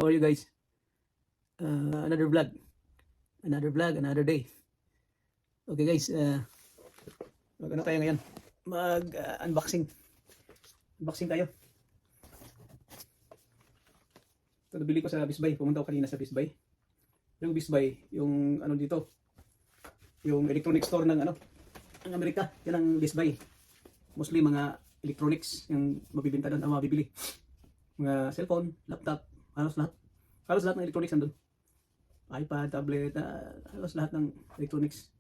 How are you guys? Another vlog, another day. Okay guys, mag-ano tayo ngayon? Mag-unboxing. Unboxing tayo. Ito nabili ko sa Best Buy. Pumunta ako kanina sa Best Buy. Yung Best Buy, yung ano dito, yung electronic store ng ano, ng Amerika. Yan ang Best Buy. Mostly mga electronics yung mabibenta doon, ang mabibili. Mga cellphone, laptop, halos lahat. Halos lahat ng electronics nandun. iPad, tablet, halos lahat ng electronics.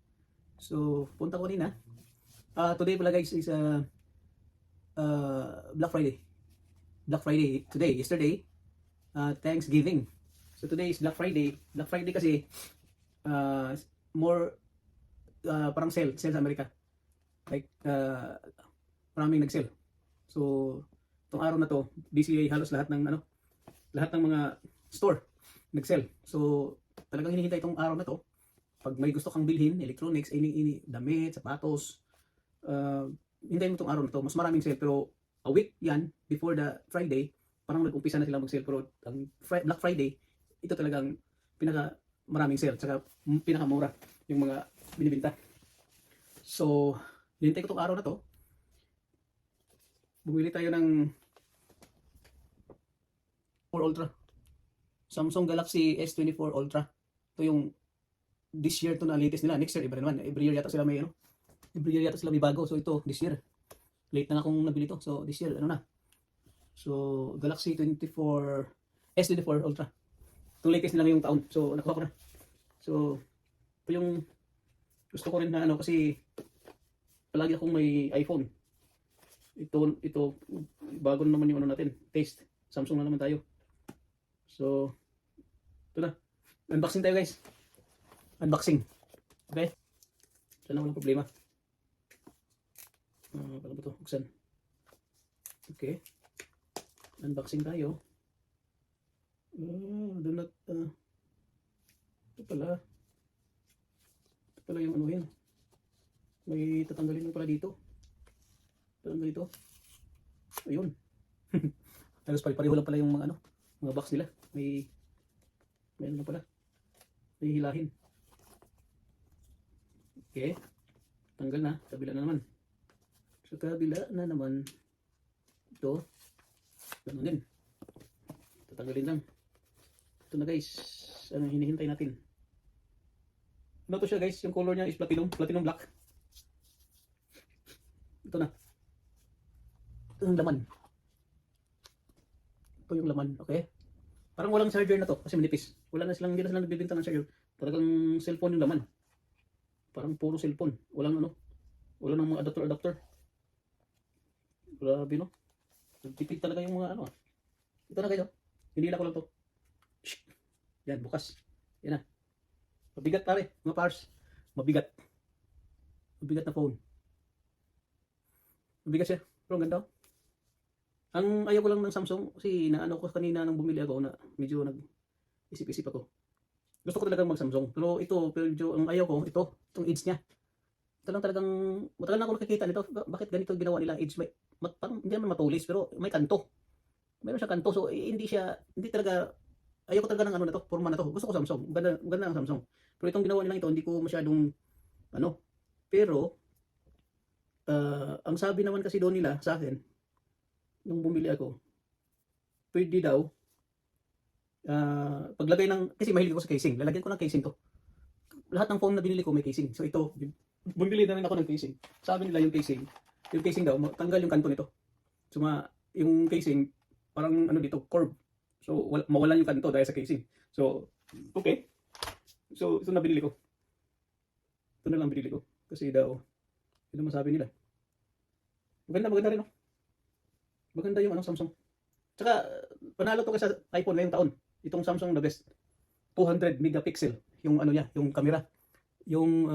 So, punta ko kanina. Today pala guys is Black Friday. Black Friday today, yesterday, Thanksgiving. So today is Black Friday. Black Friday kasi more parang sale sa Amerika. Like maraming nag-sale. So, itong araw na to, busy halos lahat ng ano, lahat ng mga store nag-sell. So, talagang hinihintay itong araw na to. Pag may gusto kang bilhin, electronics, damit, sapatos, hintayin mo itong araw na to. Mas maraming sale, pero a week yan, before the Friday, parang nag-umpisa na sila mag-sale. Pero ang Black Friday, ito talagang pinaka maraming sale, tsaka pinakamura yung mga binibinta. So, hinihintay ko itong araw na to. Bumili tayo ng 4 Ultra. Samsung Galaxy S24 Ultra. Ito yung this year to na latest nila. Next year iba naman. Every year yata sila may ano. Every year yata sila may bago. So ito this year. Late na akong nabili to. So this year ano na. So Galaxy S24 Ultra. Itong latest nila ngayong taon. So nakuha ko na. So ito yung gusto ko rin na ano kasi palagi akong may iPhone. Ito bago na naman yung ano natin. Taste. Samsung na naman tayo. So ito na. Unboxing tayo guys. Unboxing. Okay? Sana walang problema. Paano ba ito? Buksan. Okay. Unboxing tayo. Do not ito pala. Ito pala yung ano yan. May tatanggalin mo pala dito. Tatanggalin dito. Ayun. Tapos pare-pareho lang pala yung mga ano, mga box nila. May ano pala. May hilahin. Okay. Tanggal na. Kabila na naman. Sa kabila na naman. Ito. Ganun din. Tatanggalin lang. Ito na guys. Ano hinihintay natin. Ano to siya guys? Yung color niya is platinum. Platinum black. Ito na. Ito yung laman. Ito yung laman. Okay. Parang walang charger na to kasi manipis. Hindi na sila nagbibenta ng charger. Talagang cellphone yung laman. Parang puro cellphone. Walang ano. Wala nang mga adapter. Grabe no. Nagtipid talaga yung mga ano. Ito na kayo. Hinila ko lang to. Yan, bukas. Yan na. Mabigat pare. Mga pars. Mabigat. Mabigat na phone. Mabigat siya. Pero ang ganda. Ang ayaw ko lang ng Samsung kasi naano ko kanina nang bumili ako na medyo nag-isip-isip ako. Gusto ko talagang mag-Samsung. Pero ito, medyo ang ayaw ko, itong edge niya. Ito lang talagang, matagal na ako nakikita nito. Bakit ganito ginawa nila edge? Parang hindi naman matulis, pero may kanto. Mayroon siya kanto. So, hindi talaga, ayaw ko talaga ng ano na to, forma na to. Gusto ko Samsung. Ganda ang Samsung. Pero itong ginawa nila ito, hindi ko masyadong, ano. Pero, ang sabi naman kasi doon nila sa akin, nung bumili ako, pwede daw, paglagay ng, kasi mahilig ako sa casing, lalagyan ko ng casing to. Lahat ng phone na binili ko may casing. So ito, bumili na rin ako ng casing. Sabi nila yung casing daw, tanggal yung kanto nito. So yung casing, parang ano dito, curve. So mawalan yung kanto dahil sa casing. So, okay. So ito na binili ko. Ito na lang binili ko. Kasi daw, yun ang masabi nila. Maganda rin, no? Maganda yung ano, Samsung. Tsaka, panalo to kasi sa iPhone ngayong taon. Itong Samsung the best. 200 megapixel yung ano niya, yung camera. Yung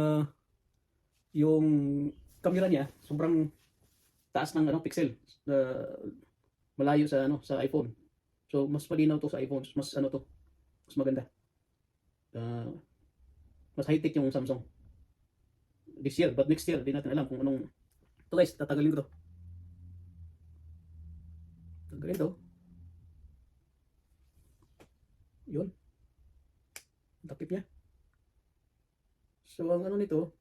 camera niya, sobrang taas ng ano, pixel. Malayo sa ano, sa iPhone. So, mas malinaw to sa iPhone. Mas ano to, mas maganda. Mas high-tech yung Samsung. This year, but next year, di natin alam kung anong. Ito guys, tatagalin ko to. Ganito. Yun. Ang takip niya. So, ang ano nito,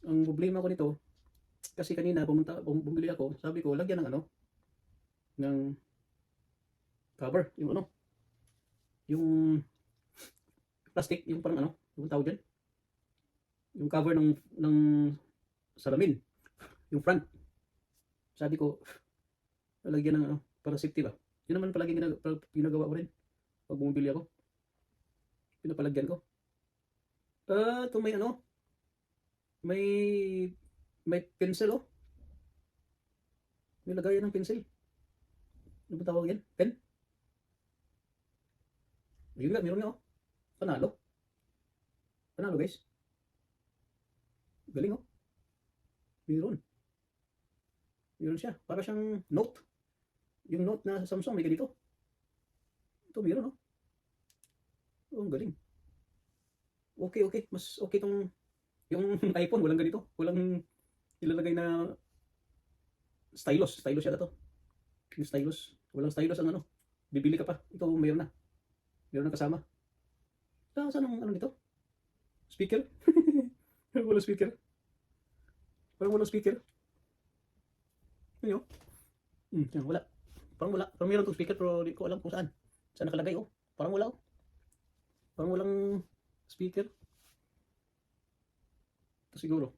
ang problema ko nito, kasi kanina bumili ako, sabi ko, lagyan ng ano, ng cover, yung ano, yung plastic, yung parang ano, yung tawag dyan, yung cover ng salamin, yung front. Sabi ko, lalagyan ng ano, para safety ba. Yun naman palagi ginagawa ko rin pag bumibili ako. Pinapalagyan ko. Ito may ano, may pencil oh. May lagayan ng pencil. Ano ba tawag yan? Pen? Ayun nga, meron nga oh. Panalo. Panalo guys. Galing oh. Meron. Meron siya. Para siyang note. Yung note na Samsung may ganito. Ito meron oh. Oh, ang galing. Okay. Mas okay tong yung iPhone. Walang ganito. Walang ilalagay na stylus. Stylus yata to. Yung stylus. Walang stylus ang ano. Bibili ka pa. Ito mayroon na. Meron na kasama. Saan ang ano nito? Speaker? Walang speaker. Parang walang speaker. Ano yun? Yan, wala. Parang wala. Parang meron itong speaker pero di ko alam kung saan. Saan nakalagay oh. Parang wala oh. Parang walang speaker. Ito siguro.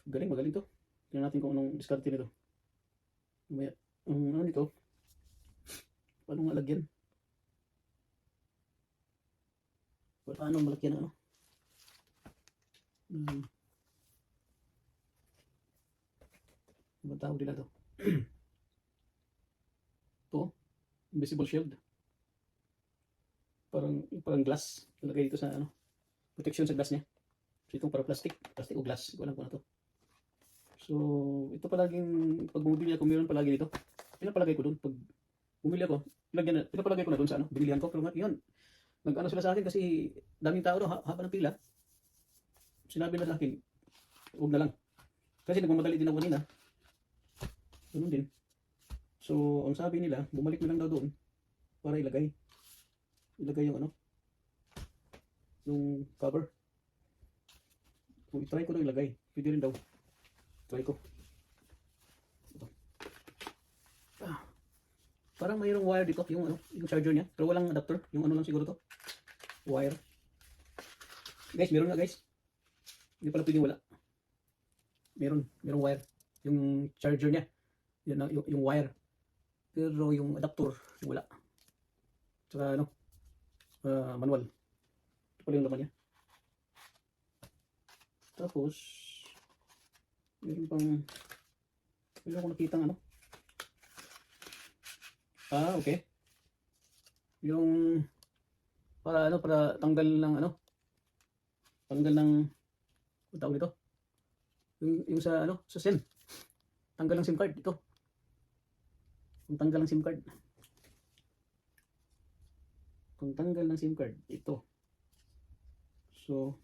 Magaling to. Tingnan natin kung anong diskarte nito. Mamaya, ano nito? Paano nga lagyan? Paano malagyan ng ano? Ano tawag nila to? Ito, invisible shield. Parang glass. Ilagay dito sa ano? Protection sa glass niya. So itong para plastic o glass. Hindi ko alam kung ano to. So, ito palaging, pag bumibili ako, meron palagi dito. Pinapalagay ko doon. Pag bumili ako, pinapalagay ko na doon sa ano, binilihan ko. Pero yun, nag-ano sila sa akin kasi daming tao doon, haba ng pila. Sinabi na sa akin, huwag na lang. Kasi nagmamadali din ako kanina. Ganun din. So, ang sabi nila, bumalik na lang daw doon para ilagay. Ilagay yung ano, yung cover. Kung itry ko daw ilagay, pwede rin daw. Try ko. Ito. Parang mayroong wire dito, yung ano, yung charger niya, pero walang adapter, yung ano lang siguro to. Wire. Guys, meron nga guys. Hindi pala pwedeng wala. Merong wire. Yung charger niya. Yan yung wire. Pero yung adapter, wala. Tsaka ano, manual. Ito pala yung laman niya. Tapos, meron akong nakita ano. Okay. Yung para tanggal ng ano, tanggal ng ano tawag nito, yung sa ano, sa SIM, tanggal ng SIM card ito, kung tanggal ng SIM card, ito. So